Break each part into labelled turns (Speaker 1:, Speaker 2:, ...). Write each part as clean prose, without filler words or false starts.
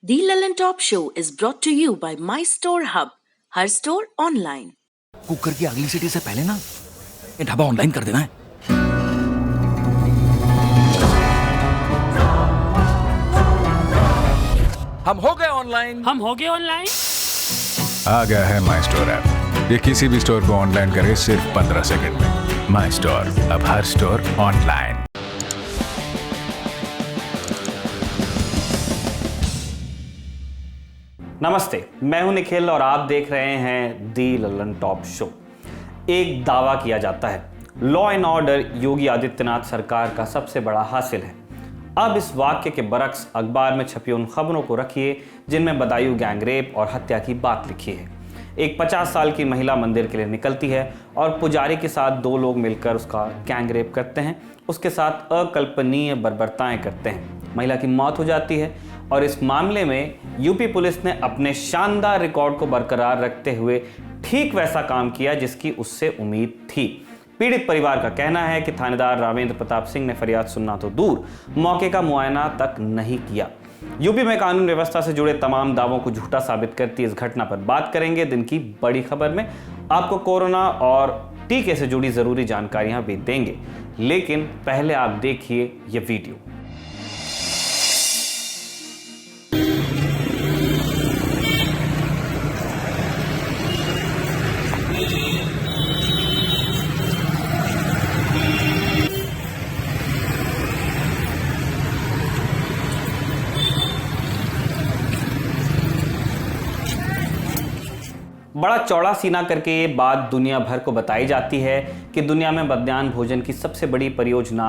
Speaker 1: The Lillian Top Show is brought to you by My Store Hub, her store online.
Speaker 2: Cooker की अगली सीटी से पहले ना ये ढाबा ऑनलाइन कर देना है। हम हो गए ऑनलाइन।
Speaker 3: आ गया है माई स्टोर ऐप। ये किसी भी स्टोर को ऑनलाइन करे सिर्फ 15 सेकंड में। माई स्टोर, अब हर स्टोर ऑनलाइन।
Speaker 4: नमस्ते, मैं हूं निखिल और आप देख रहे हैं दी लल्लन टॉप शो। एक दावा किया जाता है, law and order Yogi Adityanath सरकार का सबसे बड़ा हासिल है। अब इस वाक्य के बरक्स अखबार में छपी उन खबरों को रखिए जिनमें बदायूं गैंगरेप और हत्या की बात लिखी है। एक 50 साल की महिला मंदिर के लिए निकलती है और पुजारी के साथ 2 लोग मिलकर उसका गैंगरेप करते हैं, उसके साथ अकल्पनीय बर्बरताएं करते हैं। महिला की मौत हो जाती है और इस मामले में यूपी पुलिस ने अपने शानदार रिकॉर्ड को बरकरार रखते हुए ठीक वैसा काम किया जिसकी उससे उम्मीद थी। पीड़ित परिवार का कहना है कि थानेदार रावेंद्र प्रताप सिंह ने फरियाद सुनना तो दूर, मौके का मुआयना तक नहीं किया। यूपी में कानून व्यवस्था से जुड़े तमाम दावों को झूठा साबित करती इस घटना पर बात करेंगे। दिन की बड़ी खबर में आपको कोरोना और टीके से जुड़ी जरूरी जानकारियां भी देंगे, लेकिन पहले आप देखिए ये वीडियो। बड़ा चौड़ा सीना करके ये बात दुनिया भर को बताई जाती है कि दुनिया में मध्याह्न भोजन की सबसे बड़ी परियोजना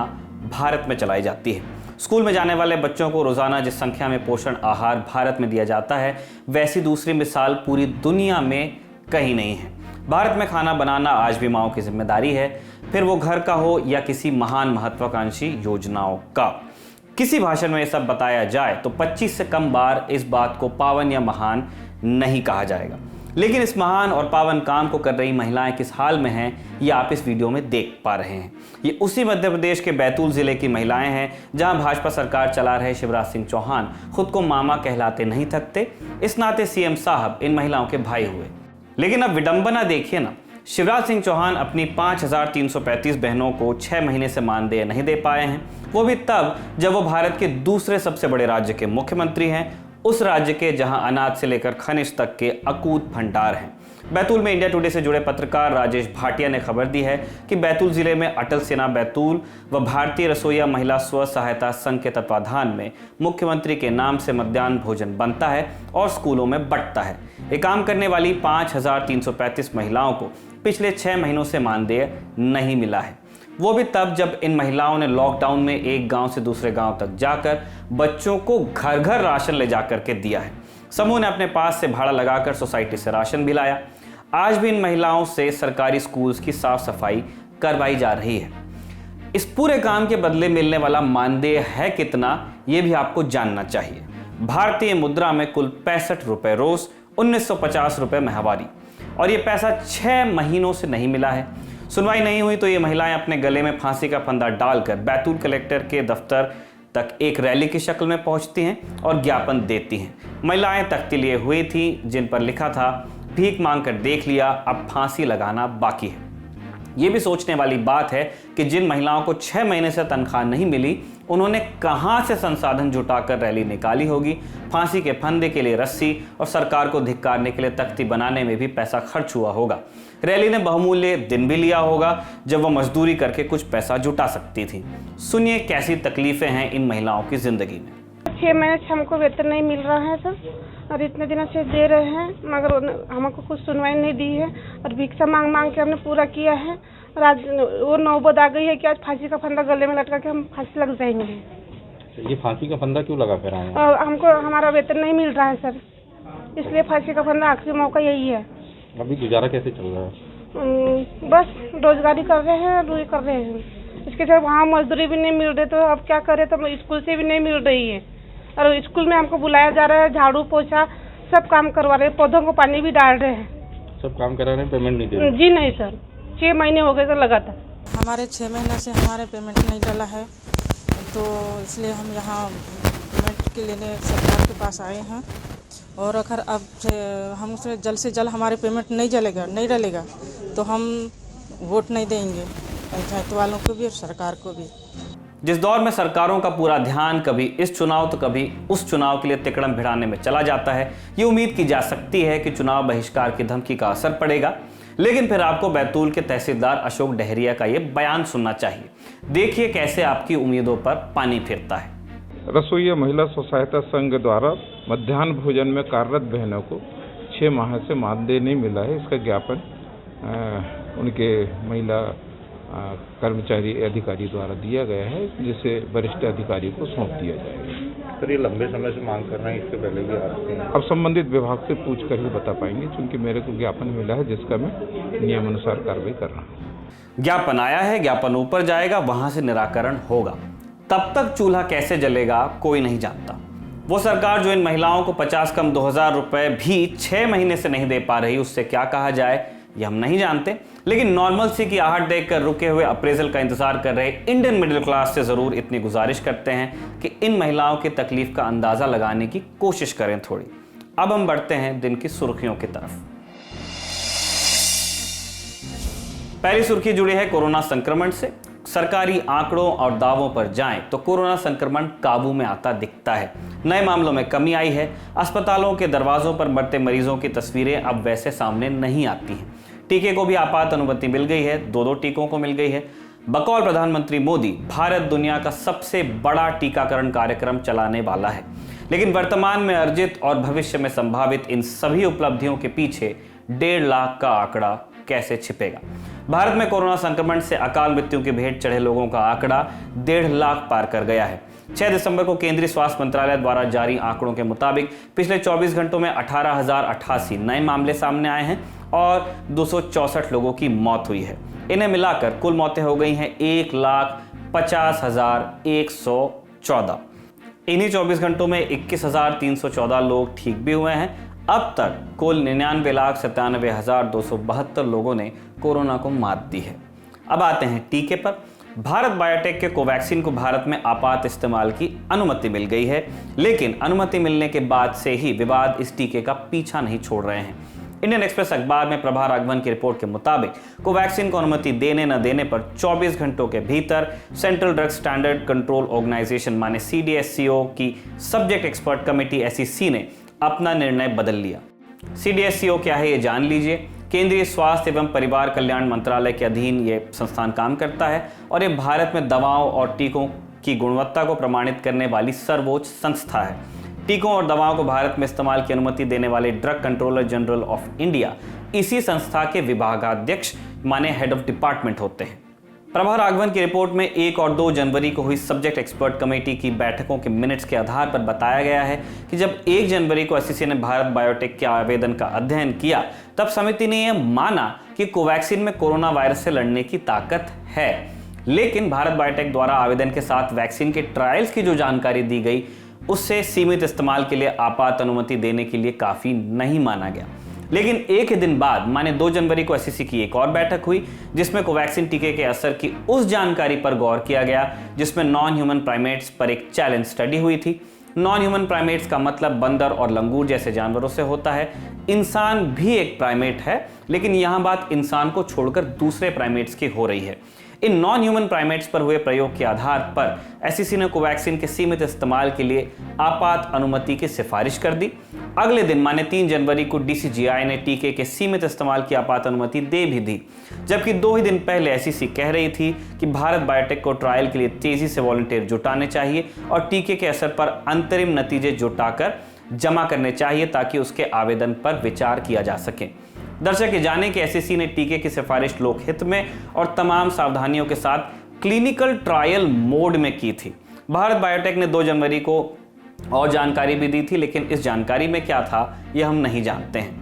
Speaker 4: भारत में चलाई जाती है। स्कूल में जाने वाले बच्चों को रोजाना जिस संख्या में पोषण आहार भारत में दिया जाता है, वैसी दूसरी मिसाल पूरी दुनिया में कहीं नहीं है। भारत में खाना बनाना आज भी माँओं की जिम्मेदारी है, फिर वो घर का हो या किसी महान महत्वाकांक्षी योजनाओं का। किसी भाषण में ये सब बताया जाए तो 25 से कम बार इस बात को पावन या महान नहीं कहा जाएगा। लेकिन इस महान और पावन काम को कर रही महिलाएं किस हाल में हैं, ये आप इस वीडियो में देख पा रहे हैं। ये उसी मध्य प्रदेश के बैतूल जिले की महिलाएं हैं जहां भाजपा सरकार चला रहे शिवराज सिंह चौहान खुद को मामा कहलाते नहीं थकते। इस नाते सीएम साहब इन महिलाओं के भाई हुए। लेकिन अब विडंबना देखिए ना, शिवराज सिंह चौहान अपनी 5335 बहनों को 6 महीने से मानदेय नहीं दे पाए हैं, वो भी तब जब वो भारत के दूसरे सबसे बड़े राज्य के मुख्यमंत्री हैं, उस राज्य के जहां अनाज से लेकर खनिज तक के अकूत भंडार हैं। बैतूल में इंडिया टुडे से जुड़े पत्रकार राजेश भाटिया ने खबर दी है कि बैतूल जिले में अटल सेना बैतूल व भारतीय रसोईया महिला स्व सहायता संघ के तत्वाधान में मुख्यमंत्री के नाम से मध्याह्न भोजन बनता है और स्कूलों में बंटता है। ये काम करने वाली 5335 महिलाओं को पिछले 6 महीनों से मानदेय नहीं मिला है, वो भी तब जब इन महिलाओं ने लॉकडाउन में एक गांव से दूसरे गांव तक जाकर बच्चों को घर घर राशन ले जाकर के दिया है। समूह ने अपने पास से भाड़ा लगाकर सोसाइटी से राशन भी लाया। आज भी इन महिलाओं से सरकारी स्कूल्स की साफ सफाई करवाई जा रही है। इस पूरे काम के बदले मिलने वाला मानदेय है कितना, ये भी आपको जानना चाहिए। भारतीय मुद्रा में कुल 65 रुपए रोज, 1950 रुपए माहवारी, और ये पैसा 6 महीनों से नहीं मिला है। सुनवाई नहीं हुई तो ये महिलाएं अपने गले में फांसी का फंदा डालकर बैतूल कलेक्टर के दफ्तर तक एक रैली की शक्ल में पहुंचती हैं और ज्ञापन देती हैं। महिलाएं तख्ती लिए हुई थी जिन पर लिखा था, भीख मांग कर देख लिया, अब फांसी लगाना बाकी है। ये भी सोचने वाली बात है कि जिन महिलाओं को 6 महीने से तनख्वाह नहीं मिली, उन्होंने कहां से संसाधन जुटाकर रैली निकाली होगी। फांसी के फंदे के लिए रस्सी और सरकार को धिक्कारने के लिए तख्ती बनाने में भी पैसा खर्च हुआ होगा। रैली ने बहुमूल्य दिन भी लिया होगा जब वह मजदूरी करके कुछ पैसा जुटा सकती थी। सुनिए कैसी तकलीफें हैं इन महिलाओं की जिंदगी में।
Speaker 5: 6 महीने से हमको वेतन नहीं मिल रहा है सर, और इतने दिनों से दे रहे हैं मगर हमको कुछ सुनवाई नहीं दी है और भिक्षा मांग मांग के हमने पूरा किया है। और आज वो नौबत आ गई है कि आज फांसी का फंदा गले में लटका के हम फांसी लग जाएंगे।
Speaker 6: ये फांसी का फंदा क्यों लगा कर आए हैं?
Speaker 5: हमको हमारा वेतन नहीं मिल रहा है सर, इसलिए फांसी का फंदा आखिरी मौका यही है।
Speaker 6: अभी गुजारा कैसे चल रहा है?
Speaker 5: बस रोजगारी कर रहे हैं, रूई कर रहे हैं। इसके साथ वहाँ मजदूरी भी नहीं मिल रही, तो अब क्या करें, तो स्कूल से भी नहीं मिल रही है। और स्कूल में हमको बुलाया जा रहा है, झाड़ू पोछा सब काम करवा रहे हैं, पौधों को पानी भी डाल रहे हैं।
Speaker 6: सब काम करा रहे हैं, पेमेंट नहीं दे रहे?
Speaker 5: जी नहीं सर, 6 महीने हो गए सर लगातार।
Speaker 7: हमारे 6 महीने से हमारे पेमेंट नहीं डला है, तो इसलिए हम यहाँ पेमेंट के लेने सरकार के पास आए हैं और अगर अब से हमसे जल्द हमारे पेमेंट नहीं डलेगा तो हम वोट नहीं देंगे पंचायत वालों को भी और सरकार को भी।
Speaker 4: जिस दौर में सरकारों का पूरा ध्यान कभी इस चुनाव तो कभी उस चुनाव के लिए तिकड़म भिड़ाने में चला जाता है, ये उम्मीद की जा सकती है कि चुनाव बहिष्कार की धमकी का असर पड़ेगा। लेकिन फिर आपको बैतूल के तहसीलदार अशोक डहरिया का ये बयान सुनना चाहिए। देखिए कैसे आपकी उम्मीदों पर पानी फिरता है।
Speaker 8: रसोई महिला स्व सहायता संघ द्वारा मध्याह्न भोजन में कार्यरत बहनों को 6 माह से मानदेय नहीं मिला है। इसका ज्ञापन उनके महिला कर्मचारी अधिकारी द्वारा दिया गया है, जिसे वरिष्ठ अधिकारी को सौंप दिया जाएगा।
Speaker 6: सर, ये लंबे समय से मांग कर रहे हैं, इससे पहले भी आते हैं।
Speaker 8: अब संबंधित विभाग से पूछ कर ही बता पाएंगे, क्योंकि मेरे को ज्ञापन मिला है जिसका मैं नियमानुसार कार्रवाई कर रहा हूँ।
Speaker 4: ज्ञापन आया है, ज्ञापन ऊपर जाएगा, वहां से निराकरण होगा। तब तक चूल्हा कैसे जलेगा कोई नहीं जानता। वो सरकार जो इन महिलाओं को 50 कम 2000 रुपए भी 6 महीने से नहीं दे पा रही, उससे क्या कहा जाए ये हम नहीं जानते। लेकिन नॉर्मल सी की आहट देखकर रुके हुए अप्रेजल का इंतजार कर रहे इंडियन मिडिल क्लास से जरूर इतनी गुजारिश करते हैं कि इन महिलाओं की तकलीफ का अंदाजा लगाने की कोशिश करें थोड़ी। अब हम बढ़ते हैं दिन की सुर्खियों की तरफ। पहली सुर्खी जुड़ी है कोरोना संक्रमण से। सरकारी आंकड़ों और दावों पर जाएं तो कोरोना संक्रमण काबू में आता दिखता है। नए मामलों में कमी आई है। अस्पतालों के दरवाजों पर मरते मरीजों की तस्वीरें अब वैसे सामने नहीं आती हैं। टीके को भी आपात अनुमति मिल गई है, 2 टीकों को मिल गई है। बकौल प्रधानमंत्री मोदी, भारत दुनिया का सबसे बड़ा टीकाकरण कार्यक्रम चलाने वाला है। लेकिन वर्तमान में अर्जित और भविष्य में संभावित इन सभी उपलब्धियों के पीछे 1.5 लाख का आंकड़ा कैसे छिपेगा। भारत में कोरोना संक्रमण से अकाल मृत्यु की भेंट चढ़े लोगों का आंकड़ा 1.5 लाख पार कर गया है। 6 दिसंबर को केंद्रीय स्वास्थ्य मंत्रालय द्वारा जारी आंकड़ों के मुताबिक पिछले 24 घंटों में 18,088 नए मामले सामने आए हैं और 264 लोगों की मौत हुई है। इन्हें मिलाकर कुल मौतें हो गई हैं 1,50,114। इन्हीं 24 घंटों में 21,314 लोग ठीक भी हुए हैं। अब तक कुल 99,97,272 लोगों ने कोरोना को मात दी है। अब आते हैं टीके पर। भारत बायोटेक के कोवैक्सीन को भारत में आपात इस्तेमाल की अनुमति मिल गई है, लेकिन अनुमति मिलने के बाद से ही विवाद इस टीके का पीछा नहीं छोड़ रहे हैं। इंडियन एक्सप्रेस अखबार में प्रभा राघवन की रिपोर्ट के मुताबिक कोवैक्सीन को अनुमति देने न देने पर 24 घंटों के भीतर central drug standard control organisation माने CDSCO की सब्जेक्ट एक्सपर्ट कमेटी SEC ने अपना निर्णय बदल लिया। CDSCO क्या है ये जान लीजिए। केंद्रीय स्वास्थ्य एवं परिवार कल्याण मंत्रालय के अधीन ये संस्थान काम करता है और ये भारत में दवाओं और टीकों की गुणवत्ता को प्रमाणित करने वाली सर्वोच्च संस्था है। टीकों और दवाओं को भारत में इस्तेमाल की अनुमति देने वाले drug controller general of India इसी संस्था के विभागाध्यक्ष माने हेड ऑफ डिपार्टमेंट होते हैं। प्रभा राघवन की रिपोर्ट में 1 और 2 जनवरी को हुई सब्जेक्ट एक्सपर्ट कमेटी की बैठकों के मिनट्स के आधार पर बताया गया है कि जब 1 जनवरी को SEC ने भारत बायोटेक के आवेदन का अध्ययन किया, तब समिति ने यह माना कि कोवैक्सीन में कोरोना वायरस से लड़ने की ताकत है। लेकिन भारत बायोटेक द्वारा आवेदन के साथ वैक्सीन के ट्रायल्स की जो जानकारी दी गई, उससे सीमित इस्तेमाल के लिए आपात अनुमति देने के लिए काफी नहीं माना गया। लेकिन एक ही दिन बाद माने 2 जनवरी को SEC की एक और बैठक हुई, जिसमें कोवैक्सीन टीके के असर की उस जानकारी पर गौर किया गया जिसमें नॉन ह्यूमन प्राइमेट्स पर एक चैलेंज स्टडी हुई थी। नॉन ह्यूमन प्राइमेट्स का मतलब बंदर और लंगूर जैसे जानवरों से होता है। इंसान भी एक प्राइमेट है, लेकिन यहां बात इंसान को छोड़कर दूसरे प्राइमेट्स की हो रही है। इन नॉन ह्यूमन प्राइमेट्स पर हुए प्रयोग के आधार पर SEC ने कोवैक्सीन के सीमित इस्तेमाल के लिए आपात अनुमति की सिफारिश कर दी। अगले दिन माने 3 जनवरी को DCGI ने टीके के सीमित इस्तेमाल की आपात अनुमति दे भी दी, जबकि 2 ही दिन पहले SEC कह रही थी कि भारत बायोटेक को ट्रायल के लिए तेजी से वॉलंटियर जुटाने चाहिए और टीके के असर पर अंतरिम नतीजे जुटाकर जमा करने चाहिए ताकि उसके आवेदन पर विचार किया जा सके। दर्शक ये जाने कि SEC ने टीके की सिफारिश लोकहित में और तमाम सावधानियों के साथ क्लिनिकल ट्रायल मोड में की थी। भारत बायोटेक ने 2 जनवरी को और जानकारी भी दी थी, लेकिन इस जानकारी में क्या था यह हम नहीं जानते हैं।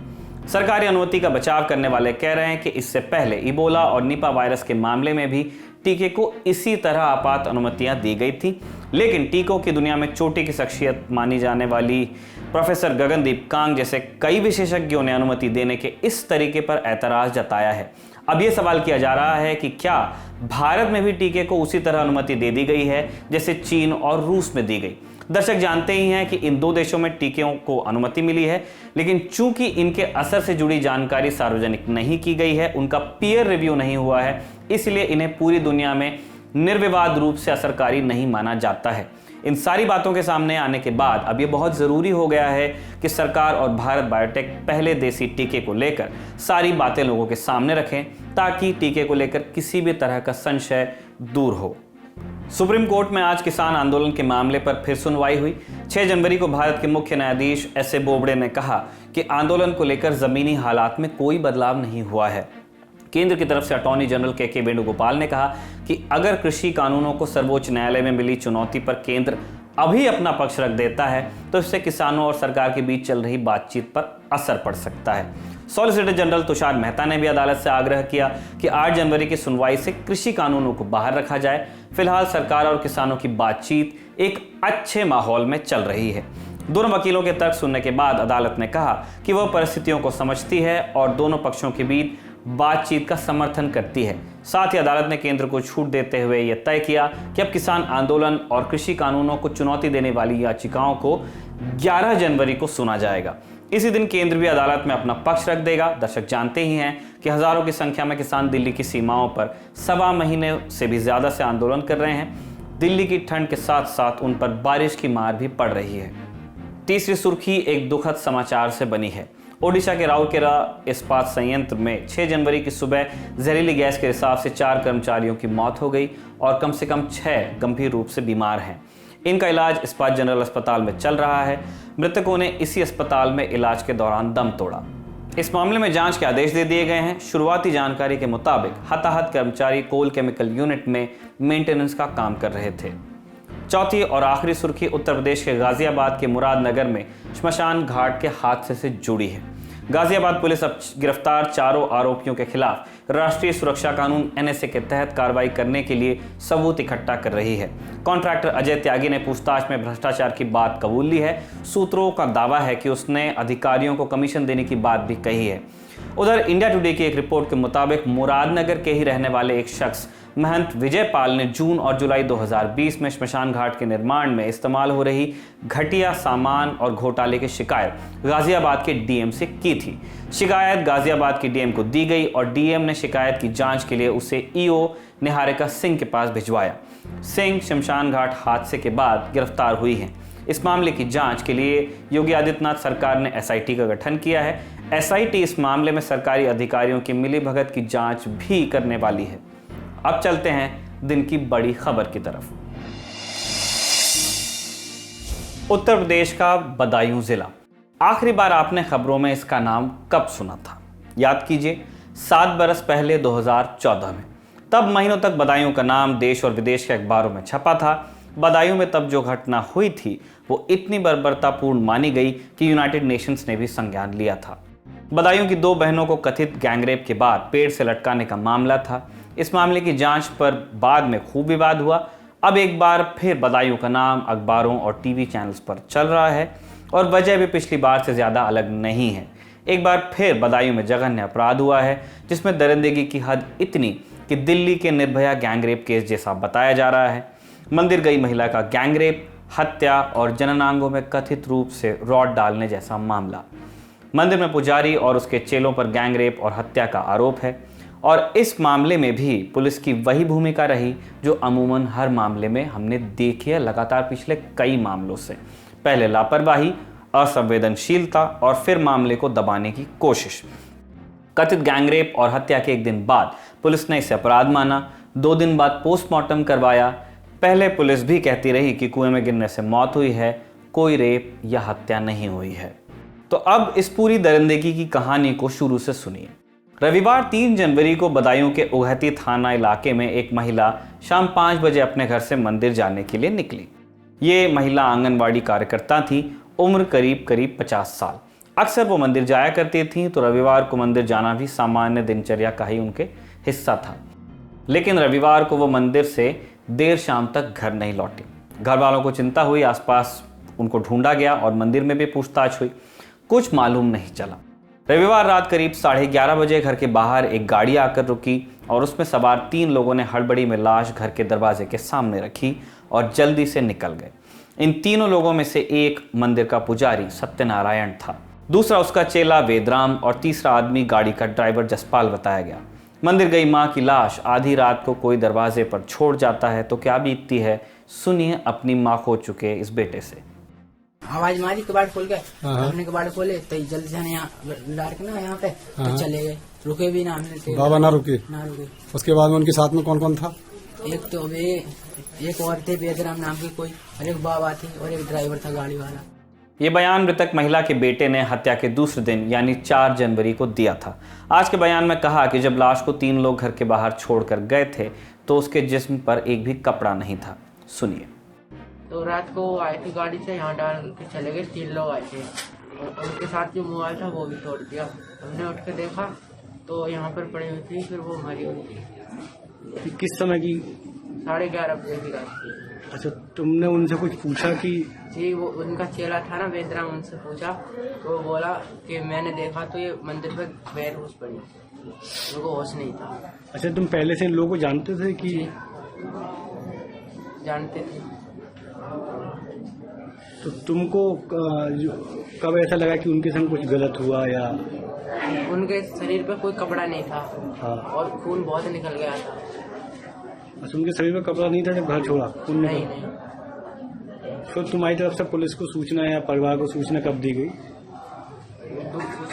Speaker 4: सरकारी अनुमति का बचाव करने वाले कह रहे हैं कि इससे पहले इबोला और निपा वायरस के मामले में भी टीके को इसी तरह आपात अनुमतियां दी गई थी, लेकिन टीकों की दुनिया में चोटी की शख्सियत मानी जाने वाली प्रोफेसर गगनदीप कांग जैसे कई विशेषज्ञों ने अनुमति देने के इस तरीके पर ऐतराज जताया है। अब यह सवाल किया जा रहा है कि क्या भारत में भी टीके को उसी तरह अनुमति दे दी गई है जैसे चीन और रूस में दी गई। दर्शक जानते ही हैं कि इन दो देशों में टीकों को अनुमति मिली है, लेकिन चूंकि इनके असर से जुड़ी जानकारी सार्वजनिक नहीं की गई है, उनका पीयर रिव्यू नहीं हुआ है, इसलिए इन्हें पूरी दुनिया में निर्विवाद रूप से असरकारी नहीं माना जाता है। इन सारी बातों के सामने आने के बाद अब ये बहुत ज़रूरी हो गया है कि सरकार और भारत बायोटेक पहले देसी टीके को लेकर सारी बातें लोगों के सामने रखें, ताकि टीके को लेकर किसी भी तरह का संशय दूर हो। सुप्रीम कोर्ट में आज किसान आंदोलन के मामले पर फिर सुनवाई हुई। 6 जनवरी को भारत के मुख्य न्यायाधीश एस.ए. बोबड़े ने कहा कि आंदोलन को लेकर जमीनी हालात में कोई बदलाव नहीं हुआ है। केंद्र की तरफ से अटॉर्नी जनरल के वेणुगोपाल ने कहा कि अगर कृषि कानूनों को सर्वोच्च न्यायालय में मिली चुनौती पर केंद्र अभी अपना पक्ष रख देता है, तो इससे किसानों और सरकार के बीच चल रही बातचीत पर असर पड़ सकता है। सॉलिसिटर जनरल तुषार मेहता ने भी अदालत से आग्रह किया कि 8 जनवरी की सुनवाई से कृषि कानूनों को बाहर रखा जाए। फिलहाल सरकार और किसानों की बातचीत एक अच्छे माहौल में चल रही है। दोनों वकीलों के तर्क सुनने के बाद अदालत ने कहा कि वह परिस्थितियों को समझती है और दोनों पक्षों के बीच बातचीत का समर्थन करती है। साथ ही अदालत ने केंद्र को छूट देते हुए यह तय किया कि अब किसान आंदोलन और कृषि कानूनों को चुनौती देने वाली याचिकाओं को 11 जनवरी को सुना जाएगा। इसी दिन केंद्र भी अदालत में अपना पक्ष रख देगा। दर्शक जानते ही हैं कि हजारों की संख्या में किसान दिल्ली की सीमाओं पर 1.25 महीने से भी ज्यादा से आंदोलन कर रहे हैं। दिल्ली की ठंड के साथ साथ उन पर बारिश की मार भी पड़ रही है। तीसरी सुर्खी एक दुखद समाचार से बनी है। ओडिशा के राउरकेला इस्पात संयंत्र में 6 जनवरी की सुबह जहरीली गैस के रिसाव से 4 कर्मचारियों की मौत हो गई और कम से कम 6 गंभीर रूप से बीमार हैं। इनका इलाज इस्पात जनरल अस्पताल में चल रहा है। मृतकों ने इसी अस्पताल में इलाज के दौरान दम तोड़ा। इस मामले में जांच के आदेश दे दिए गए हैं। शुरुआती जानकारी के मुताबिक हताहत कर्मचारी कोल केमिकल यूनिट में मेंटेनेंस का काम कर रहे थे। चौथी और आखिरी सुर्खी उत्तर प्रदेश के गाजियाबाद के मुरादनगर में श्मशान घाट के हादसे से जुड़ी है। गाजियाबाद पुलिस अब गिरफ्तार 4 आरोपियों के खिलाफ राष्ट्रीय सुरक्षा कानून NSA के तहत कार्रवाई करने के लिए सबूत इकट्ठा कर रही है। कॉन्ट्रैक्टर अजय त्यागी ने पूछताछ में भ्रष्टाचार की बात कबूल ली है। सूत्रों का दावा है कि उसने अधिकारियों को कमीशन देने की बात भी कही है। उधर इंडिया टुडे की एक रिपोर्ट के मुताबिक मुरादनगर के ही रहने वाले एक शख्स महंत विजय पाल ने जून और जुलाई 2020 में श्मशान घाट के निर्माण में इस्तेमाल हो रही घटिया सामान और घोटाले की शिकायत गाजियाबाद के डीएम से की थी। शिकायत गाजियाबाद के डीएम को दी गई और डीएम ने शिकायत की जांच के लिए उसे ईओ निहारिका सिंह के पास भिजवाया। सिंह श्मशान घाट हादसे के बाद गिरफ्तार हुई हैं। इस मामले की जांच के लिए योगी आदित्यनाथ सरकार ने SIT का गठन किया है। SIT इस मामले में सरकारी अधिकारियों की मिलीभगत की जांच भी करने वाली है। अब चलते हैं दिन की बड़ी खबर की तरफ। उत्तर प्रदेश का बदायूं जिला। आखिरी बार आपने खबरों में इसका नाम कब सुना था? याद कीजिए, 7 बरस पहले 2014 में। तब महीनों तक बदायूं का नाम देश और विदेश के अखबारों में छपा था। बदायूं में तब जो घटना हुई थी वो इतनी बर्बरतापूर्ण मानी गई कि यूनाइटेड नेशंस ने भी संज्ञान लिया था। बदायूं की 2 बहनों को कथित गैंगरेप के बाद पेड़ से लटकाने का मामला था। इस मामले की जांच पर बाद में खूब विवाद हुआ। अब एक बार फिर बदायूं का नाम अखबारों और टीवी चैनल्स पर चल रहा है और वजह भी पिछली बार से ज़्यादा अलग नहीं है। एक बार फिर बदायूं में जघन्य अपराध हुआ है, जिसमें दरिंदगी की हद इतनी कि दिल्ली के निर्भया गैंगरेप केस जैसा बताया जा रहा है। मंदिर गई महिला का गैंगरेप, हत्या और जननांगों में कथित रूप से रॉड डालने जैसा मामला। मंदिर में पुजारी और उसके चेलों पर गैंगरेप और हत्या का आरोप है और इस मामले में भी पुलिस की वही भूमिका रही जो अमूमन हर मामले में हमने देखी है लगातार पिछले कई मामलों से। पहले लापरवाही, असंवेदनशीलता और फिर मामले को दबाने की कोशिश। कथित गैंगरेप और हत्या के 1 दिन बाद पुलिस ने इसे अपराध माना। 2 दिन बाद पोस्टमार्टम करवाया। पहले पुलिस भी कहती रही कि कुएं में गिरने से मौत हुई है, कोई रेप या हत्या नहीं हुई है। तो अब इस पूरी दरिंदगी की कहानी को शुरू से सुनिए। रविवार 3 जनवरी को बदायूं के उगहती थाना इलाके में एक महिला शाम 5 बजे अपने घर से मंदिर जाने के लिए निकली। ये महिला आंगनवाड़ी कार्यकर्ता थी, उम्र करीब 50 साल। अक्सर वो मंदिर जाया करती थी, तो रविवार को मंदिर जाना भी सामान्य दिनचर्या का ही उनके हिस्सा था। लेकिन रविवार को वो मंदिर से देर शाम तक घर नहीं लौटी। घर वालों को चिंता हुई, आसपास उनको ढूंढा गया और मंदिर में भी पूछताछ हुई, कुछ मालूम नहीं चला। रविवार रात करीब 11:30 बजे घर के बाहर एक गाड़ी आकर रुकी और उसमें सवार 3 लोगों ने हड़बड़ी में लाश घर के दरवाजे के सामने रखी और जल्दी से निकल गए। इन तीनों लोगों में से एक मंदिर का पुजारी सत्यनारायण था, दूसरा उसका चेला वेदराम और तीसरा आदमी गाड़ी का ड्राइवर जसपाल बताया गया। मंदिर गई मां की लाश आधी रात को कोई दरवाजे पर छोड़ जाता है तो क्या बीतती है, सुनिए अपनी मां खो चुके इस बेटे से।
Speaker 9: आवाज मारी, कबाड़ खोल गए, हमने कबाड़ खोले तो जल्दी से यहाँ डार्क ना यहाँ पे तो चले गए, रुके भी ना हमने।
Speaker 10: बाबा ना रुके? उसके बाद में उनके साथ में कौन कौन था?
Speaker 9: एक तो वे एक और थे बेदराम नाम की कोई, और एक बाबा थी और एक ड्राइवर था गाड़ी वाला।
Speaker 4: ये बयान मृतक महिला के बेटे ने हत्या के दूसरे दिन यानी 4 जनवरी को दिया था। आज के बयान में कहा कि जब लाश को 3 लोग घर के बाहर छोड़कर गए थे तो उसके जिस्म पर एक भी कपड़ा नहीं था। सुनिए।
Speaker 9: तो रात को आए थे गाड़ी से, यहाँ डाल के चले गए, 3 लोग आए थे और उनके साथ जो मोबाइल था वो भी तोड़ दिया। हमने उठ के देखा तो यहाँ पर पड़ी हुई थी, फिर वो मरी हुई थी।
Speaker 10: किस समय की?
Speaker 9: 11:30 बजे की रात की।
Speaker 10: अच्छा, तुमने उनसे कुछ पूछा कि?
Speaker 9: जी, वो उनका चेला था ना वेदराम, उनसे पूछा तो वो बोला कि मैंने देखा तो ये मंदिर पे बेहोश पड़ी, उनको होश नहीं था।
Speaker 10: अच्छा, तुम पहले से इन लोगों को जानते थे कि?
Speaker 9: जानते थे।
Speaker 10: तो तुमको कब ऐसा लगा कि उनके संग कुछ गलत हुआ या?
Speaker 9: उनके शरीर पे कोई कपड़ा नहीं था।
Speaker 10: हाँ।
Speaker 9: और खून बहुत निकल गया था।
Speaker 10: अच्छा, उनके शरीर में कपड़ा नहीं था जब घर छोड़ा?
Speaker 9: नहीं।
Speaker 10: तो तुम्हारी तरफ से पुलिस को सूचना या परिवार को सूचना कब दी गई?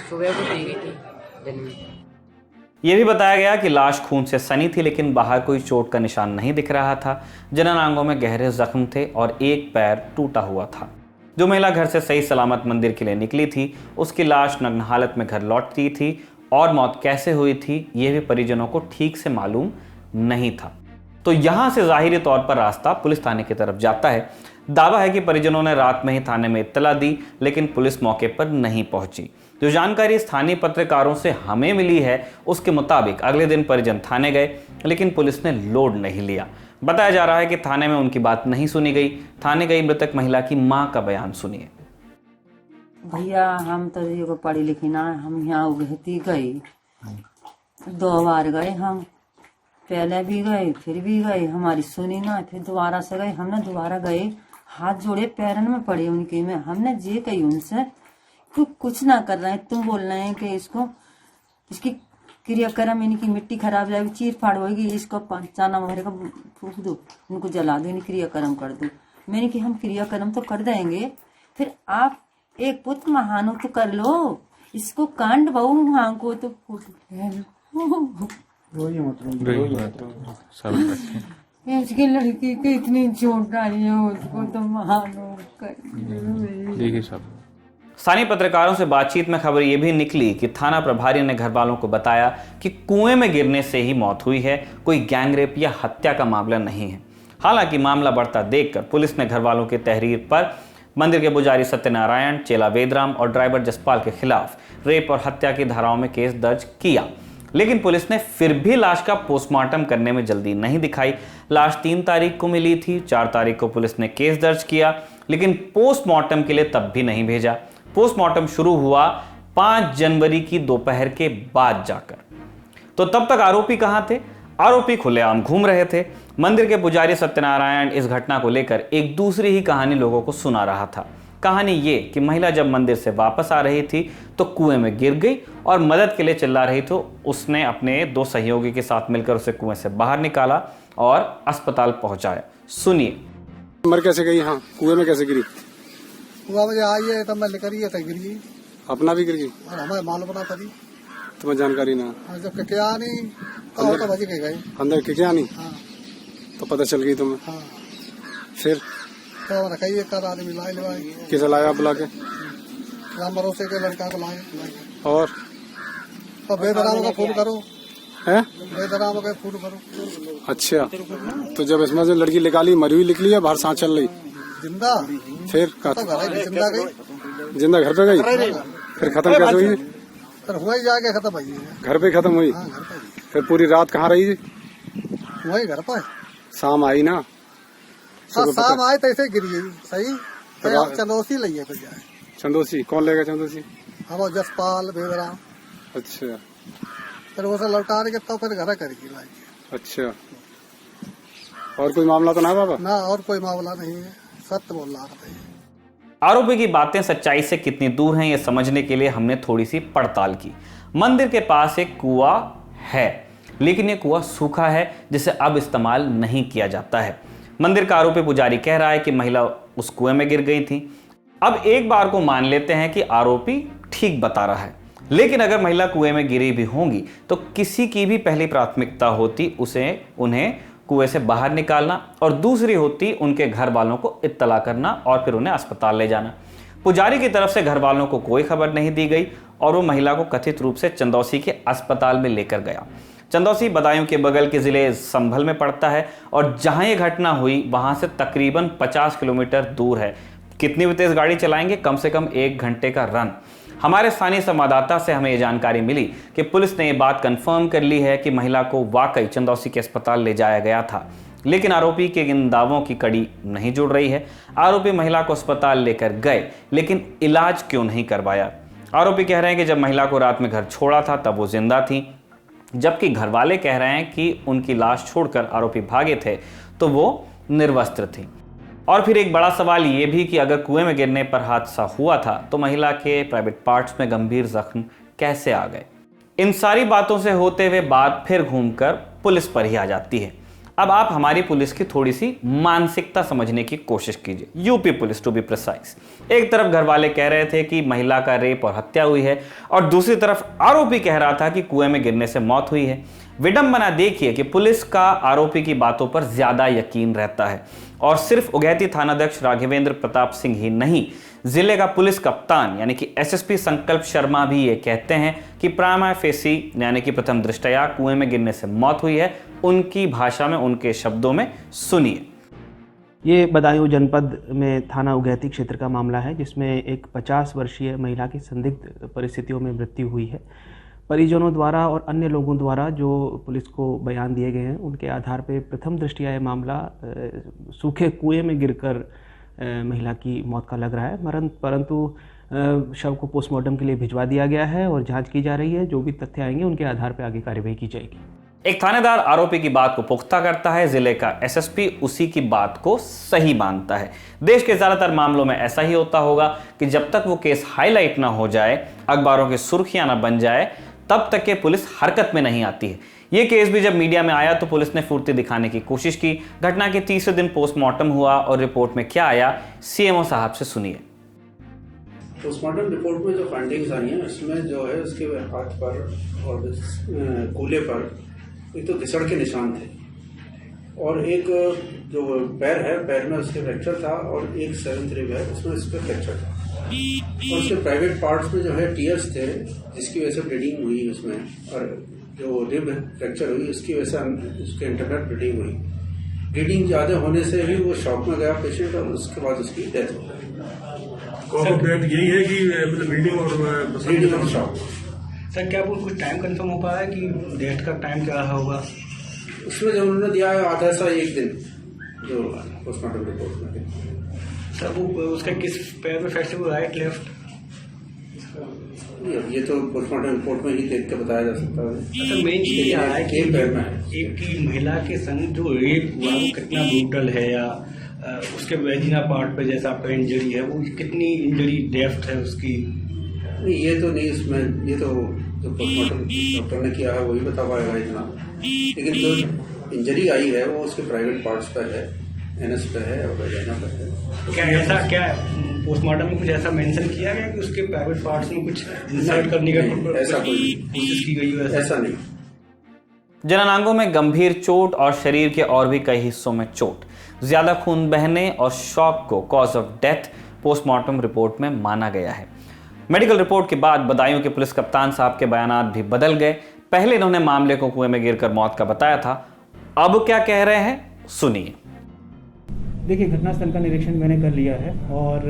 Speaker 9: सुबह को दी गई थी दिन में।
Speaker 4: यह भी बताया गया कि लाश खून से सनी थी लेकिन बाहर कोई चोट का निशान नहीं दिख रहा था। जननांगों में गहरे जख्म थे और एक पैर टूटा हुआ था। जो महिला घर से सही सलामत मंदिर के लिए निकली थी उसकी लाश नग्न हालत में घर लौटती थी और मौत कैसे हुई थी यह भी परिजनों को ठीक से मालूम नहीं था। तो यहां से जाहिरी तौर पर रास्ता पुलिस थाने की तरफ जाता है। दावा है कि परिजनों ने रात में ही थाने में इत्तला दी लेकिन पुलिस मौके पर नहीं पहुंची। जो जानकारी स्थानीय पत्रकारों से हमें मिली है उसके मुताबिक अगले दिन परिजन थाने गए लेकिन पुलिस ने लोड नहीं लिया। बताया जा रहा है कि थाने में उनकी बात नहीं सुनी गई। थाने गई मृतक महिला की मां का बयान सुनिए।
Speaker 11: भैया हम तो ये पढ़ी लिखी ना, हम यहाँ उगहती गई 2 बार गए, हम पहले भी गए फिर भी गए, हमारी सुनी ना, फिर दोबारा से गए। हमने दोबारा गए, हाथ जोड़े पैरन में पड़े उनके में। हमने जे कही उनसे कि कुछ ना कर रहे हैं, तुम बोल रहे हैं कि इसकी क्रियाक्रम, इनकी मिट्टी खराब जाएगी, चीर फाड़ होगी, इसको पंचाना वगैरह का फूक दो, इनको जला दो, इनकी क्रियाक्रम कर दो। मैंने कि हम क्रियाक्रम तो कर देंगे, फिर आप एक पुत्र महानो तो कर लो, इसको कांड बहु हाँ को तो इसकी लड़की की इतनी चोट डाली है, उसको तो महानो कर।
Speaker 4: स्थानीय पत्रकारों से बातचीत में खबर यह भी निकली कि थाना प्रभारी ने घर वालों को बताया कि कुएं में गिरने से ही मौत हुई है, कोई गैंगरेप या हत्या का मामला नहीं है। हालांकि मामला बढ़ता देखकर पुलिस ने घर वालों की तहरीर पर मंदिर के पुजारी सत्यनारायण, चेला वेदराम और ड्राइवर जसपाल के खिलाफ रेप और हत्या की धाराओं में केस दर्ज किया, लेकिन पुलिस ने फिर भी लाश का पोस्टमार्टम करने में जल्दी नहीं दिखाई। लाश 3 तारीख को मिली थी, 4 तारीख को पुलिस ने केस दर्ज किया लेकिन पोस्टमार्टम के लिए तब भी नहीं भेजा। पोस्टमार्टम शुरू हुआ 5 जनवरी की दोपहर के बाद जाकर। तो तब तक आरोपी कहां थे? आरोपी खुलेआम घूम रहे थे। मंदिर के पुजारी सत्यनारायण इस घटना को लेकर एक दूसरी ही कहानी लोगों को सुना रहा था। कहानी ये कि महिला जब मंदिर से वापस आ रही थी तो कुएं में गिर गई और मदद के लिए चिल्ला रही तो उसने अपने 2 सहयोगी के साथ मिलकर उसे कुएं से बाहर निकाला और अस्पताल पहुंचाया। सुनिए।
Speaker 10: मर कैसे गई? हाँ, कुएं में कैसे गिरी?
Speaker 12: कुआ मुझे आई है तब मैं लेकर ही तक गिर गई।
Speaker 10: अपना भी गिर गई
Speaker 12: और हमें मालूम ना पड़ी,
Speaker 10: तुम्हें जानकारी ना?
Speaker 12: जब क्या नहीं तो बच के गए
Speaker 10: अंदर के क्या नहीं?
Speaker 12: हाँ।
Speaker 10: तो पता चल गई तुम्हें?
Speaker 12: हाँ।
Speaker 10: फिर
Speaker 12: तो रखाई एक आदमी लाए
Speaker 10: किसे लाया बुला के?
Speaker 12: भरोसे के लड़का को लाए
Speaker 10: और
Speaker 12: तो बेदराम का फोन करो
Speaker 10: है?
Speaker 12: बेदराम का फोन करो।
Speaker 10: अच्छा, तो जब इसमें से लड़की निकाली मरी हुई निकली है, बाहर सांस चल रही?
Speaker 12: जिंदा।
Speaker 10: फिर
Speaker 12: जिंदा गई,
Speaker 10: जिंदा घर पे गई? फिर खत्म कैसे हुई?
Speaker 12: फिर हुआ ही जाके खत्म हुई,
Speaker 10: घर पे खत्म हुई। फिर पूरी रात कहाँ रही?
Speaker 12: वही घर पर।
Speaker 10: शाम आई ना?
Speaker 12: शाम आए तो ऐसे गिर गई। सही चंदोसी लइए फिर जाए।
Speaker 10: चंदोसी कौन लेगा? चंदोसी
Speaker 12: हम जसपाल बेदराम।
Speaker 10: अच्छा,
Speaker 12: फिर वो लौटा के तो फिर घर करेगी लाएगी।
Speaker 10: अच्छा, और कोई मामला तो ना बाबा?
Speaker 12: ना, और कोई मामला नहीं है, सत्य बोल रहा है।
Speaker 4: आरोपी की बातें सच्चाई से कितनी दूर हैं, यह समझने के लिए हमने थोड़ी सी पड़ताल की। मंदिर के पास एक कुआं है, लेकिन यह कुआं सूखा है जिसे अब इस्तेमाल नहीं किया जाता है। मंदिर का आरोपी पुजारी कह रहा है कि महिला उस कुएं में गिर गई थी। अब एक बार को मान लेते हैं कि आरोपी ठीक बता रहा है, लेकिन अगर महिला कुएं में गिरी भी होंगी तो किसी की भी पहली प्राथमिकता होती उन्हें कुएं से बाहर निकालना और दूसरी होती उनके घर वालों को इत्तला करना और फिर उन्हें अस्पताल ले जाना। पुजारी की तरफ से घर वालों को कोई खबर नहीं दी गई और वो महिला को कथित रूप से चंदौसी के अस्पताल में लेकर गया। चंदौसी बदायूं के बगल के जिले संभल में पड़ता है और जहां ये घटना हुई वहां से तकरीबन 50 किलोमीटर दूर है। कितनी भी तेज गाड़ी चलाएंगे, कम से कम 1 घंटे का रन। हमारे स्थानीय संवाददाता से हमें यह जानकारी मिली कि पुलिस ने यह बात कंफर्म कर ली है कि महिला को वाकई चंदौसी के अस्पताल ले जाया गया था, लेकिन आरोपी के इन दावों की कड़ी नहीं जुड़ रही है। आरोपी महिला को अस्पताल लेकर गए, लेकिन इलाज क्यों नहीं करवाया? आरोपी कह रहे हैं कि जब महिला को रात में घर छोड़ा था तब वो जिंदा थी, जबकि घर वाले कह रहे हैं कि उनकी लाश छोड़कर आरोपी भागे थे तो वो निर्वस्त्र थी। और फिर एक बड़ा सवाल ये भी कि अगर कुएं में गिरने पर हादसा हुआ था तो महिला के प्राइवेट पार्ट्स में गंभीर जख्म कैसे आ गए? इन सारी बातों से होते हुए बात फिर घूमकर पुलिस पर ही आ जाती है। अब आप हमारी पुलिस की थोड़ी सी मानसिकता समझने की कोशिश कीजिए। UP police to be precise. एक तरफ घर वाले कह रहे थे कि महिला का रेप और हत्या हुई है और दूसरी तरफ आरोपी कह रहा था कि कुएं में गिरने से मौत हुई है। विडंबना देखिए कि पुलिस का आरोपी की बातों पर ज्यादा यकीन रहता है और सिर्फ उगैती थानाध्यक्ष राघवेंद्र प्रताप सिंह ही नहीं, जिले का पुलिस कप्तान यानी कि एसएसपी संकल्प शर्मा भी ये कहते हैं कि प्राइमा फेसी यानी कि प्रथम दृष्टया कुएं में गिरने से मौत हुई है। उनकी भाषा में, उनके शब्दों में सुनिए।
Speaker 13: ये बदायूं जनपद में थाना उगैती क्षेत्र का मामला है, जिसमें एक 50 वर्षीय महिला की संदिग्ध परिस्थितियों में मृत्यु हुई है। परिजनों द्वारा और अन्य लोगों द्वारा जो पुलिस को बयान दिए गए हैं, उनके आधार पर प्रथम दृष्टया यह मामला सूखे कुएं में गिरकर महिला की मौत का लग रहा है, परंतु शव को पोस्टमार्टम के लिए भिजवा दिया गया है और जांच की जा रही है। जो भी तथ्य आएंगे उनके आधार पर आगे कार्यवाही की जाएगी।
Speaker 4: एक थानेदार आरोपी की बात को पुख्ता करता है, जिले का एसएसपी उसी की बात को सही मानता है। देश के ज्यादातर मामलों में ऐसा ही होता होगा कि जब तक वो केस हाईलाइट ना हो जाए, अखबारों की सुर्खियां ना बन जाए, तब तक के पुलिस हरकत में नहीं आती है। ये केस भी जब मीडिया में आया तो पुलिस ने फुर्ती दिखाने की कोशिश की। घटना के तीसरे दिन पोस्टमार्टम हुआ और रिपोर्ट में क्या आया, सीएमओ साहब से सुनिए।
Speaker 14: पोस्टमार्टम रिपोर्ट में जो फाइंडिंग्स आई हैं, उसमें जो है उसके हाथ पर और कूल्हे पर एक तो घिसड़ के निशान थे और एक जो पैर है, पैर में उसके फ्रैक्चर था और एक 7th रिब है, उसमें उसके फ्रैक्चर था और उसके प्राइवेट पार्ट्स में जो है टीयर्स थे, जिसकी वजह से ब्लीडिंग हुई उसमें, और जो रिब फ्रैक्चर हुई उसकी वजह से उसके इंटरनल ब्लीडिंग हुई। ब्लीडिंग ज़्यादा होने से भी वो शॉक में गया पेशेंट और उसके बाद उसकी डेथ हो गई।
Speaker 10: यही है कि ब्लीडिंग और
Speaker 14: शॉक।
Speaker 10: सर, क्या वो कुछ टाइम कंफर्म हो पाया कि डेथ का टाइम क्या होगा?
Speaker 14: उसमें जो उन्होंने दिया है आधा सा 1 दिन जो पोस्टमार्टम रिपोर्ट में।
Speaker 10: सर, वो उसका किस पैर में फ्रैक्चर हुआ, राइट लेफ्ट?
Speaker 14: ये तो पोस्टमार्टम रिपोर्ट में ही देख के बताया जा सकता है।
Speaker 10: अच्छा, मेन चीज ये है कि
Speaker 14: पैर में
Speaker 10: एक की महिला के संग जो रेप हुआ वो कितना ब्रूटल है, या उसके वेजिना पार्ट पे जैसा आपका इंजरी है, वो कितनी इंजरी डेप्थ है उसकी?
Speaker 14: नहीं, ये तो नहीं, इसमें ये तो जो पोस्टमार्टम डॉक्टर ने किया है वही बता पाएगा इतना, लेकिन जो इंजरी आई है वो उसके प्राइवेट पार्ट्स पर है, एनएस पे है और वेजिना पर है।
Speaker 10: क्या पोस्टमार्टम में कुछ ऐसा मेंशन किया गया कि उसके प्राइवेट पार्ट्स में कुछ इंसर्ट करने का
Speaker 14: ऐसा कोई
Speaker 10: कोशिश की गई हो?
Speaker 14: ऐसा नहीं।
Speaker 4: जननांगों में गंभीर चोट और शरीर के और भी कई हिस्सों में चोट, ज्यादा खून बहने और शॉक को cause of death postmortem report में माना गया है। मेडिकल रिपोर्ट के बाद बदायूं के पुलिस कप्तान साहब के बयानात भी बदल गए। पहले इन्होंने मामले को कुएं में गिरकर मौत का बताया था, अब क्या कह रहे हैं सुनिए।
Speaker 15: देखिए, घटनास्थल का निरीक्षण मैंने कर लिया है और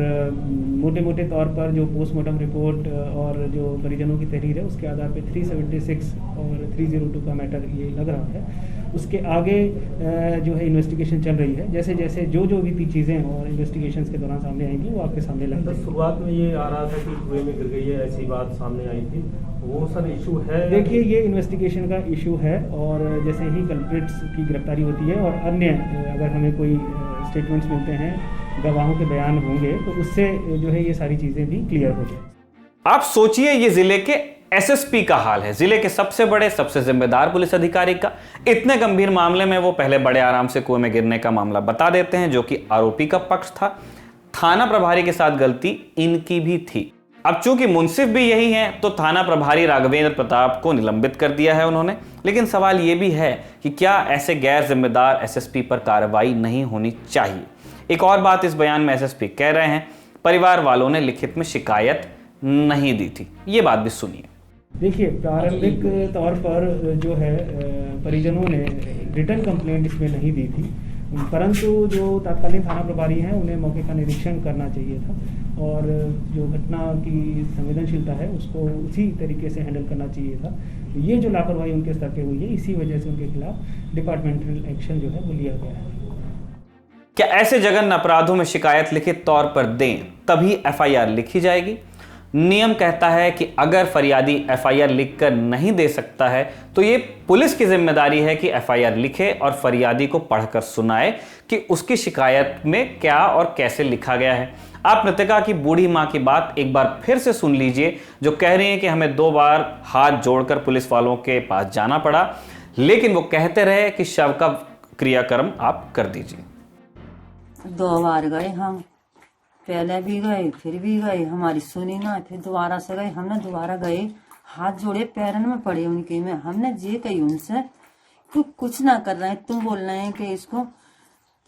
Speaker 15: मोटे मोटे तौर पर जो पोस्टमार्टम रिपोर्ट और जो परिजनों की तहरीर है उसके आधार पे 376 और 302 का मैटर ये लग रहा है। उसके आगे जो है इन्वेस्टिगेशन चल रही है। जैसे जैसे जो भी चीज़ें और इन्वेस्टिगेशंस के दौरान सामने आएंगी वो आपके सामने लाएंगे।
Speaker 16: तो शुरुआत में ये आ रहा था कि कुएं में गिर गई है, ऐसी बात सामने आई थी, वो सर इशू है?
Speaker 15: देखिए, ये इन्वेस्टिगेशन का इशू है और जैसे ही कल्प्रिट्स की गिरफ्तारी होती है और अन्य अगर हमें कोई स्टेटमेंट्स मिलते हैं गवाहों के बयान होंगे तो उससे जो है ये सारी चीज़ें भी क्लियर हो जाए।
Speaker 4: आप सोचिए ये जिले के एसएसपी का हाल है, जिले के सबसे बड़े सबसे जिम्मेदार पुलिस अधिकारी का। इतने गंभीर मामले में वो पहले बड़े आराम से कुएं में गिरने का मामला बता देते हैं, जो कि आरोपी का पक्ष था। थाना प्रभारी के साथ गलती इनकी भी थी। अब चूंकि मुंसिफ भी यही हैं, तो थाना प्रभारी राघवेंद्र प्रताप को निलंबित कर दिया है उन्होंने। लेकिन सवाल यह भी है कि क्या ऐसे गैर जिम्मेदार एसएसपी पर कार्रवाई नहीं होनी चाहिए। एक और बात इस बयान में एसएसपी कह रहे हैं, परिवार वालों ने लिखित में शिकायत नहीं दी थी। ये बात भी सुनिए।
Speaker 15: देखिए, प्रारंभिक तौर पर जो है परिजनों ने रिटर्न कंप्लेंट इसमें नहीं दी थी, परंतु जो तत्कालीन थाना प्रभारी हैं उन्हें मौके का निरीक्षण करना चाहिए था और जो घटना की संवेदनशीलता है उसको उसी तरीके से हैंडल करना चाहिए था। ये जो लापरवाही उनके स्तर पे हुई है, इसी वजह से उनके खिलाफ डिपार्टमेंटल एक्शन जो है वो लिया गया है।
Speaker 4: क्या ऐसे जघन्य अपराधों में शिकायत लिखित तौर पर दें तभी एफआईआर लिखी जाएगी? नियम कहता है कि अगर फरियादी एफआईआर लिखकर नहीं दे सकता है तो ये पुलिस की जिम्मेदारी है कि एफआईआर लिखे और फरियादी को पढ़कर सुनाए कि उसकी शिकायत में क्या और कैसे लिखा गया है। आप मृतका की बूढ़ी मां की बात एक बार फिर से सुन लीजिए, जो कह रही हैं कि हमें 2 बार हाथ जोड़कर पुलिस वालों के पास जाना पड़ा, लेकिन वो कहते रहे कि शव का क्रियाक्रम आप कर दीजिए।
Speaker 11: 2 बार गए हम, पहले भी गए फिर भी गए, हमारी सुनी ना, फिर दोबारा से गए। हमने दोबारा गए, हाथ जोड़े पैरन में पड़े उनके में। हमने ये कही उनसे कि कुछ ना कर रहे हैं, तुम बोल रहे हैं कि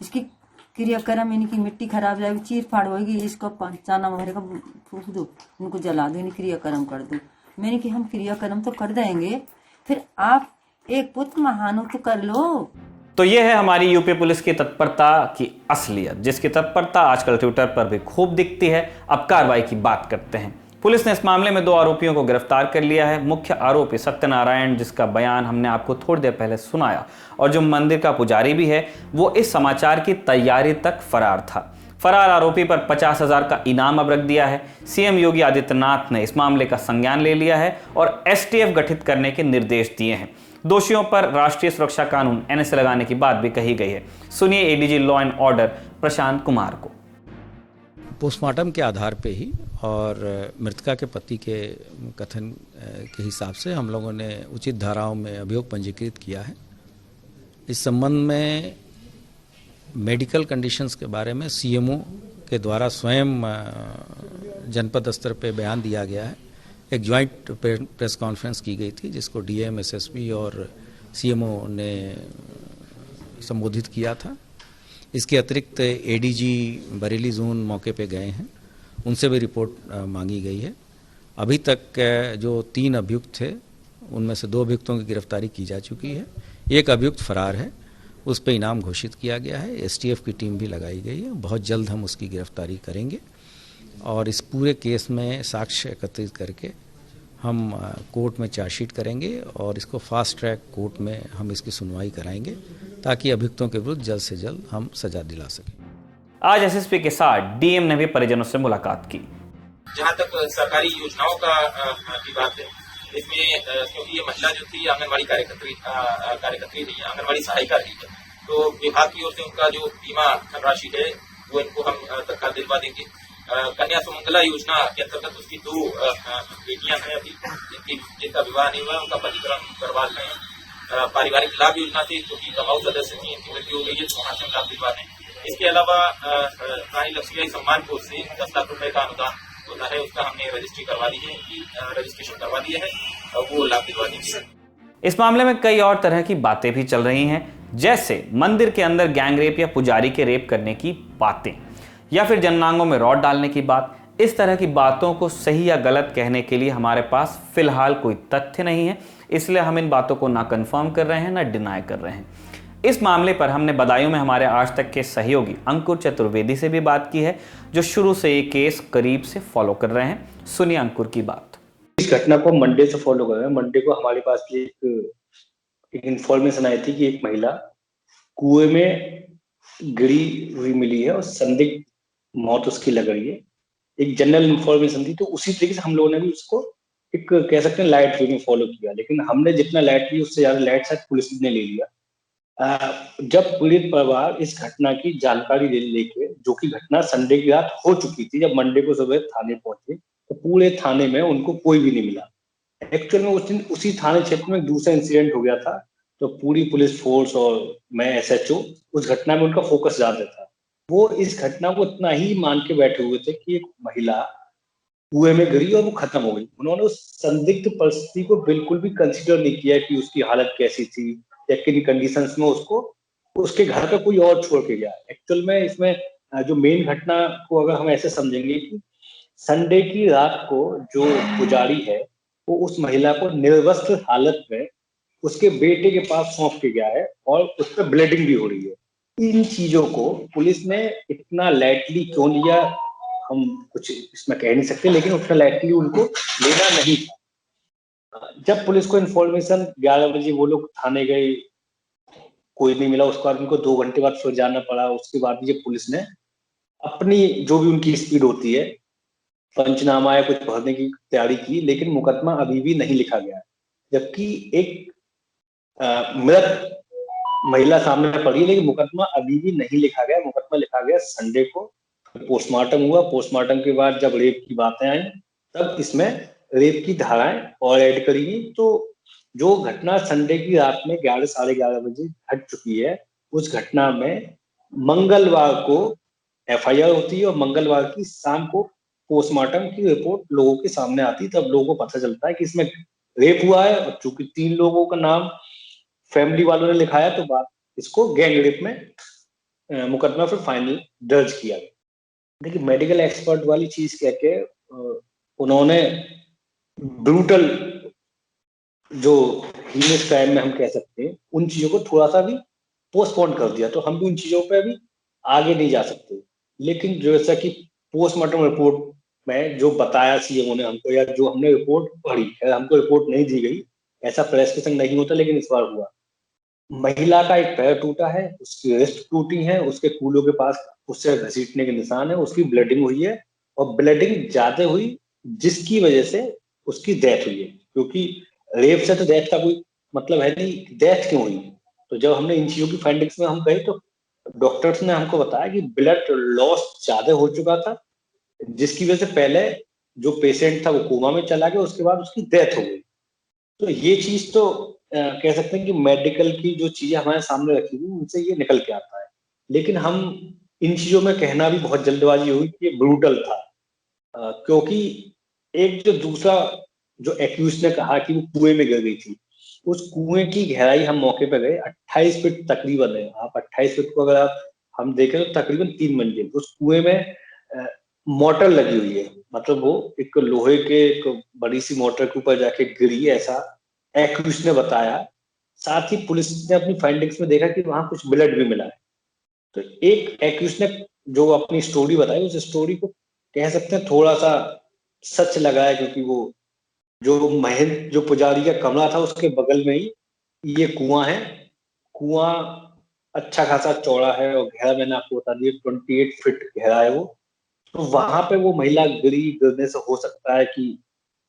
Speaker 11: इसकी क्रियाक्रम, इनकी मिट्टी खराब जाएगी, चीर फाड़ होगी, इसको पंचाना वगैरह का फूक दो, उनको जला दो, इन्हें क्रियाक्रम कर दो। मैंने कि हम क्रियाक्रम तो कर देंगे, फिर आप एक पुत्र महानो तो कर लो।
Speaker 4: तो यह है हमारी यूपी पुलिस की तत्परता की असलियत, जिसकी तत्परता आजकल ट्विटर पर भी खूब दिखती है। अब कार्रवाई की बात करते हैं। पुलिस ने इस मामले में 2 आरोपियों को गिरफ्तार कर लिया है। मुख्य आरोपी सत्यनारायण, जिसका बयान हमने आपको थोड़ी देर पहले सुनाया, और जो मंदिर का पुजारी भी है, वो इस समाचार की तैयारी तक फरार था। फरार आरोपी पर 50,000 का इनाम अब रख दिया है। सीएम योगी आदित्यनाथ ने इस मामले का संज्ञान ले लिया है और एसटीएफ गठित करने के निर्देश दिए हैं। दोषियों पर राष्ट्रीय सुरक्षा कानून एनएसए लगाने की बात भी कही गई है। सुनिए ADG law and order Prashant Kumar को।
Speaker 17: पोस्टमार्टम के आधार पे ही और मृतका के पति के कथन के हिसाब से हम लोगों ने उचित धाराओं में अभियोग पंजीकृत किया है। इस संबंध में मेडिकल कंडीशंस के बारे में सीएमओ के द्वारा स्वयं जनपद स्तर पे बयान दिया गया है। एक ज्वाइंट प्रेस कॉन्फ्रेंस की गई थी, जिसको डीएम, एसएसपी और सीएमओ ने संबोधित किया था। इसके अतिरिक्त एडीजी बरेली जोन मौके पे गए हैं, उनसे भी रिपोर्ट मांगी गई है। अभी तक जो 3 अभियुक्त थे, उनमें से 2 अभियुक्तों की गिरफ्तारी की जा चुकी है। एक अभियुक्त फरार है, उस पर इनाम घोषित किया गया है। एसटीएफ की टीम भी लगाई गई है। बहुत जल्द हम उसकी गिरफ्तारी करेंगे और इस पूरे केस में साक्ष्य एकत्रित करके हम कोर्ट में चार्जशीट करेंगे और इसको फास्ट ट्रैक कोर्ट में हम इसकी सुनवाई कराएंगे, ताकि अभियुक्तों के विरुद्ध जल्द से जल्द हम सजा दिला सकें।
Speaker 4: आज एसएसपी के साथ डीएम ने भी परिजनों से मुलाकात की।
Speaker 18: जहाँ तक सरकारी योजनाओं की बात है, इसमें क्योंकि ये महिला जो थी आंगनबाड़ी कार्यकर्त्री नहीं है, आंगनबाड़ी सहायिका रही है, तो विभाग की ओर से उनका जो बीमा धनराशि है वो इनको हम तत्काल दिलवा देंगे। कन्या सुमंगला योजना के अंतर्गत उसकी 2 बेटियां हैं अभी, जिनका विवाह नहीं हुआ है, उनका पंजीकरण करवा रहे हैं। पारिवारिक लाभ योजना थी, क्योंकि कमाऊ सदस्य थी, इनकी मृत्यु हो गई है, तो वहाँ से हम लाभ दिलवा दें। इसके अलावा रानी लक्ष्मीबाई सम्मान कोष से 10 लाख रुपए का अनुदान होता है, उसका हमने रजिस्ट्री करवा दी है, रजिस्ट्रेशन करवा दिया है, वो लाभ दिलवा देंगे।
Speaker 4: इस मामले में कई और तरह की बातें भी चल रही हैं, जैसे मंदिर के अंदर गैंग रेप या पुजारी के रेप करने की बातें, या फिर जननांगों में रॉड डालने की बात। इस तरह की बातों को सही या गलत कहने के लिए हमारे पास फिलहाल कोई तथ्य नहीं है, इसलिए हम इन बातों को ना कंफर्म कर रहे हैं ना डिनाई कर रहे हैं। इस मामले पर हमने बदायूं में हमारे आज तक के सहयोगी अंकुर चतुर्वेदी से भी बात की है, जो शुरू से ये केस करीब से फॉलो कर रहे हैं। सुनिए अंकुर की बात।
Speaker 10: इस घटना को मंडे से फॉलो कर रहे हैं। मंडे को हमारे पास एक इंफॉर्मेशन आई थी कि एक महिला कुएं में गिरी हुई मिली है और संदिग्ध मौत उसकी लग रही है। एक जनरल इंफॉर्मेशन थी, तो उसी तरीके से हम लोगों ने भी उसको एक कह सकते हैं लाइट वे में फॉलो किया, लेकिन हमने जितना लाइट लिया उससे ज्यादा लाइट शायद पुलिस ने ले लिया। जब पीड़ित परिवार इस घटना की जानकारी लेके, जो कि घटना संडे की रात हो चुकी थी, जब मंडे को सुबह थाने पहुंचे तो पूरे थाने में उनको कोई भी नहीं मिला। एक्चुअल में उस दिन उसी थाने क्षेत्र में एक दूसरा इंसिडेंट हो गया था, तो पूरी पुलिस फोर्स और मैं एसएचओ उस घटना में उनका फोकस ज्यादा था। वो इस घटना को इतना ही मान के बैठे हुए थे कि एक महिला कुएं में गिरी और वो खत्म हो गई। उन्होंने उस संदिग्ध परिस्थिति को बिल्कुल भी कंसीडर नहीं किया कि उसकी हालत कैसी थी या किन कंडीशंस में उसको उसके घर का कोई और छोड़ के गया। एक्चुअल में इसमें जो मेन घटना को अगर हम ऐसे समझेंगे कि संडे की रात को जो पुजारी है वो उस महिला को निर्वस्त्र हालत में उसके बेटे के पास सौंप के गया है और उस पर ब्लीडिंग भी हो रही है। इन चीजों को पुलिस ने इतना लाइटली क्यों लिया हम कुछ इसमें कह नहीं सकते, लेकिन उतना लाइटली उनको लेना नहीं था। जब पुलिस को इन्फॉर्मेशन 11 बजे वो लोग थाने गए, कोई नहीं मिला। उसके बाद उनको 2 घंटे बाद फिर जाना पड़ा। उसके बाद ये पुलिस ने अपनी जो भी उनकी स्पीड होती है पंचनामा या कुछ भरने की तैयारी की, लेकिन मुकदमा अभी भी नहीं लिखा गया। जबकि एक मृत महिला सामने पड़ी, लेकिन मुकदमा अभी भी नहीं लिखा गया। मुकदमा लिखा गया संडे को, पोस्टमार्टम हुआ। पोस्टमार्टम के बाद जब रेप की बातें आई तब इसमें रेप की धाराएं और ऐड करी गई। तो जो घटना संडे की रात में 11 साढ़े 11 बजे घट चुकी है, उस घटना में मंगलवार को एफआईआर होती है और मंगलवार की शाम को पोस्टमार्टम की रिपोर्ट लोगों के सामने आती है। तब लोगों को पता चलता है कि इसमें रेप हुआ है, और चूंकि 3 लोगों का नाम फैमिली वालों ने लिखाया तो बात इसको गैंग रेप में मुकदमा फिर फाइनल दर्ज किया गया। देखिए, मेडिकल एक्सपर्ट वाली चीज कह के उन्होंने ब्रूटल जो हीनियस क्राइम में हम कह सकते हैं उन चीजों को थोड़ा सा भी पोस्टपोन कर दिया, तो हम भी उन चीजों पे अभी आगे नहीं जा सकते। लेकिन जैसा कि पोस्टमार्टम रिपोर्ट में जो बताया सीएमओ ने हमको, या जो हमने रिपोर्ट पढ़ी, हमको रिपोर्ट नहीं दी गई, ऐसा प्रेस्क्रिप्शन नहीं होता, लेकिन इस बार हुआ। महिला का एक पैर टूटा है, उसकी रिस्ट टूटी है, उसके कूलों के पास उससे घसीटने के निशान है, उसकी ब्लीडिंग हुई है और ब्लीडिंग ज्यादा हुई जिसकी वजह से उसकी डेथ हुई है। क्योंकि रेप से तो डेथ का कोई मतलब है नहीं, डेथ क्यों हुई? तो जब हमने इन चीजों की फाइंडिंग्स में हम गए तो डॉक्टर्स ने हमको बताया कि ब्लड लॉस ज्यादा हो चुका था, जिसकी वजह से पहले जो पेशेंट था वो कोमा में चला गया, उसके बाद उसकी डेथ हो गई। तो ये चीज तो कह सकते हैं कि मेडिकल की जो चीजें हमारे सामने रखी हुई उनसे ये निकल के आता है। लेकिन हम इन चीजों में कहना भी बहुत जल्दबाजी हुई कि ये ब्रूटल था, क्योंकि एक जो दूसरा जो एक्यूज ने कहा कि वो कुएं में गिर गई थी, उस कुएं की गहराई हम मौके पे गए 28 फीट तकरीबन है। आप 28 फीट को अगर आप हम देखें तो तकरीबन 3 मंजिल। उस कुएं में मोटर लगी हुई है, मतलब वो एक लोहे के एक बड़ी सी मोटर के ऊपर जाके गिरी, ऐसा एक्यूज ने बताया। साथ ही पुलिस ने अपनी फाइंडिंग्स में देखा कि वहां कुछ ब्लड भी मिला है। तो एक एक्यूज ने जो अपनी स्टोरी बताई, उस स्टोरी को कह सकते हैं थोड़ा सा सच लगा है, क्योंकि वो जो पुजारी का कमरा था उसके बगल में ही ये कुआं है। कुआं अच्छा खासा चौड़ा है और गहरा, मैंने आपको बता दिया 28 फीट गहरा है वो। तो वहां पे वो महिला गिरने से हो सकता है कि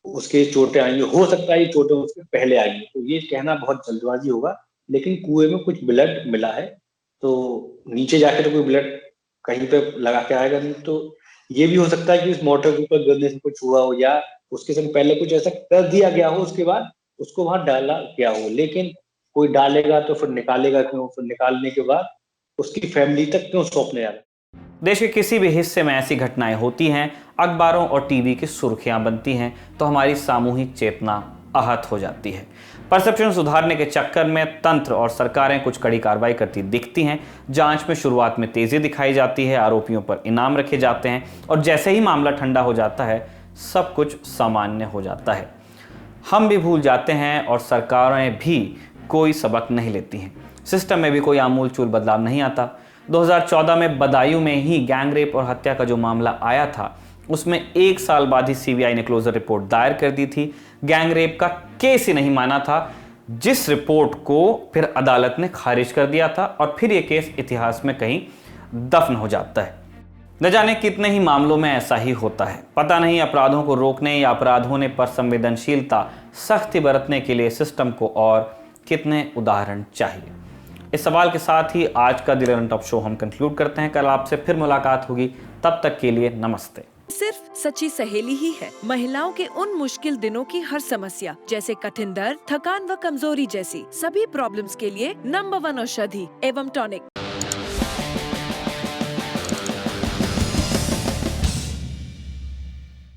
Speaker 10: उसके चोटें आएंगी, हो सकता है ये चोटें उसके पहले आएंगी। तो ये कहना बहुत जल्दबाजी होगा, लेकिन कुएं में कुछ ब्लड मिला है। तो नीचे जाके तो कोई ब्लड कहीं पे लगा के आएगा नहीं, तो ये भी हो सकता है कि इस मोटर के ऊपर गिरने से कुछ हुआ हो, या उसके संग पहले कुछ ऐसा कर दिया गया हो, उसके बाद उसको वहां डाला गया हो। लेकिन कोई डालेगा तो फिर निकालेगा क्यों? फिर निकालने के बाद उसकी फैमिली तक क्यों सौंपने आएगा?
Speaker 4: देश के किसी भी हिस्से में ऐसी घटनाएं होती हैं, अखबारों और टीवी की सुर्खियां बनती हैं, तो हमारी सामूहिक चेतना आहत हो जाती है। परसेप्शन सुधारने के चक्कर में तंत्र और सरकारें कुछ कड़ी कार्रवाई करती दिखती हैं। जांच में शुरुआत में तेजी दिखाई जाती है, आरोपियों पर इनाम रखे जाते हैं, और जैसे ही मामला ठंडा हो जाता है सब कुछ सामान्य हो जाता है। हम भी भूल जाते हैं और सरकारें भी कोई सबक नहीं लेती हैं। सिस्टम में भी कोई आमूलचूल बदलाव नहीं आता। 2014 में बदायूं में ही गैंग रेप और हत्या का जो मामला आया था, उसमें 1 साल बाद ही सीबीआई ने क्लोजर रिपोर्ट दायर कर दी थी। गैंग रेप का केस ही नहीं माना था, जिस रिपोर्ट को फिर अदालत ने खारिज कर दिया था, और फिर यह केस इतिहास में कहीं दफन हो जाता है। न जाने कितने ही मामलों में ऐसा ही होता है। पता नहीं अपराधों को रोकने या अपराध होने पर संवेदनशीलता, सख्ती बरतने के लिए सिस्टम को और कितने उदाहरण चाहिए। इस सवाल के साथ ही आज का दिल रन टॉप शो हम कंक्लूड करते हैं। कल आपसे फिर मुलाकात होगी, तब तक के लिए नमस्ते।
Speaker 19: सिर्फ सच्ची सहेली ही है महिलाओं के उन मुश्किल दिनों की हर समस्या, जैसे कठिन दर्द, थकान व कमजोरी जैसी सभी प्रॉब्लम्स के लिए नंबर 1 औषधि एवं टॉनिक